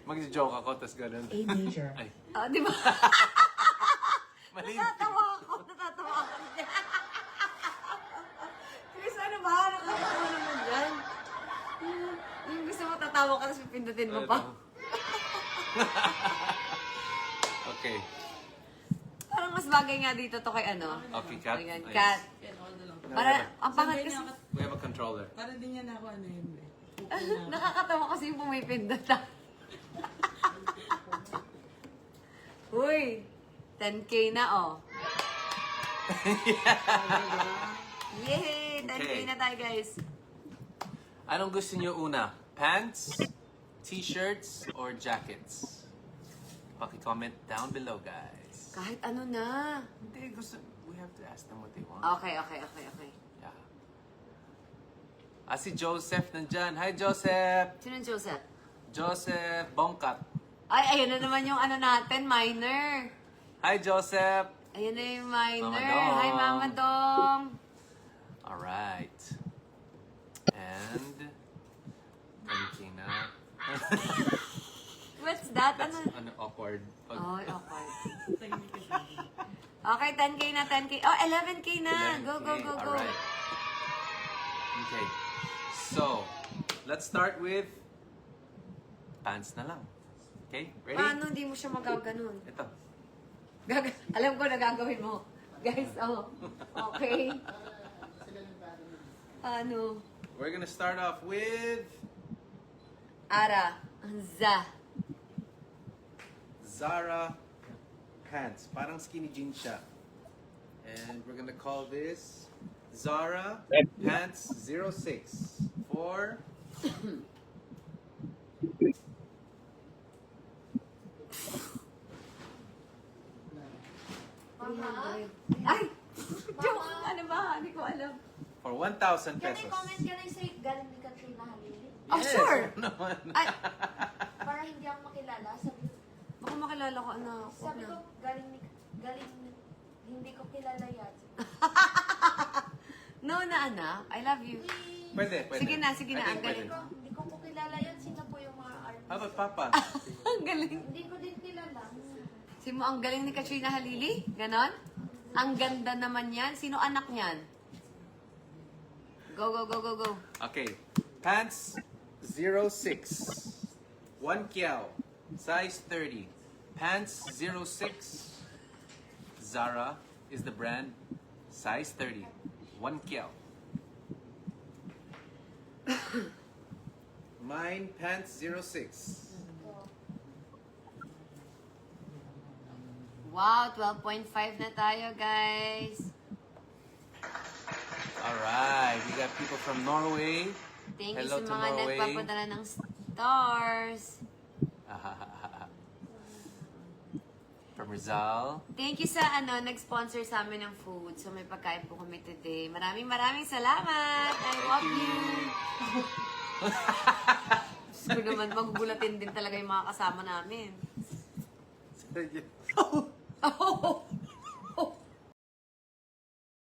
Mag-joke ako, tas ganun. A major. Ay, Di ba? mali. Natatawa ako. Chris, ano ba? Nakakatawa naman dyan. Yung gusto mo tatawa ka, tapos pipindutin mo pa. Okay. Parang mas bagay nga dito to kay ano. Okay, cat. Ayan, Ayos. cat. Yan, ako na lang. Para, ang pangat kasi, We have a controller. Para din yan ako ano yun eh. nakakatawa kasi yung pumipindot na. Uy, 10K na oh. Yay! 10K Okay. na tayo guys. Anong gusto niyo una? Pants, t-shirts, or jackets? Paki-comment down below, guys. Kahit ano na. Hindi, we have to ask them what they want. Okay. Yeah. Si Joseph nandyan. Hi, Joseph! Sino Joseph? Joseph Bongkat. Ay, ayun na naman yung ano natin, minor. Hi, Joseph! Ayun na yung minor. Mama Dong. Hi, Mama Dong. Alright. And... Thank na. What's that? That's Ano? awkward. Pag- Oh, okay. Tahimik ka siya. Okay, 10K na, 10K. Oh, 11K na. Go. 11K. Alright. Okay. So, let's start with pants na lang. Okay? Ready? Paano hindi mo siya magaganon? Ito. Alam ko na gagawin mo. Guys, oh. Okay. Ano? We're gonna start off with Ara. Za. Zara pants. Parang skinny jeans siya. And we're gonna call this Zara Pants 06 for Ay! Joke! Ano ba? Hindi ko alam. 1,000 Can I pesos. comment? Can I say galing ni Katrina Halili? Oh, sure! oo naman. Ay! Para hindi ako makilala. Baka makilala ko, anak. Sabi ko, hindi ko kilala yan. No na, anak. I love you. Pwede. Sige na, I ang think galing. pwede. Hindi ko po kilala yan. Sino po yung mga artist? How about Papa? Ang galing. Hindi ko din kilala. Si mo, ang galing ni Katrina Halili? Ganon? Ang ganda naman yan. Sino anak niyan? Go. Okay. Pants 06. 1 kiao. Size 30. Pants 06. Zara is the brand. Size 30. 1 kiao. Mine pants 06. Wow, 12.5 na tayo, guys. Alright, we got people from Norway. Thank Hello you to sa mga Norway. nagpapadala ng stars. From Rizal. Thank you sa nag-sponsor sa amin ng food. So may pagkain po kami today. Maraming salamat. I love you. Gusto naman magugulatin din talaga yung mga kasama namin. Oh!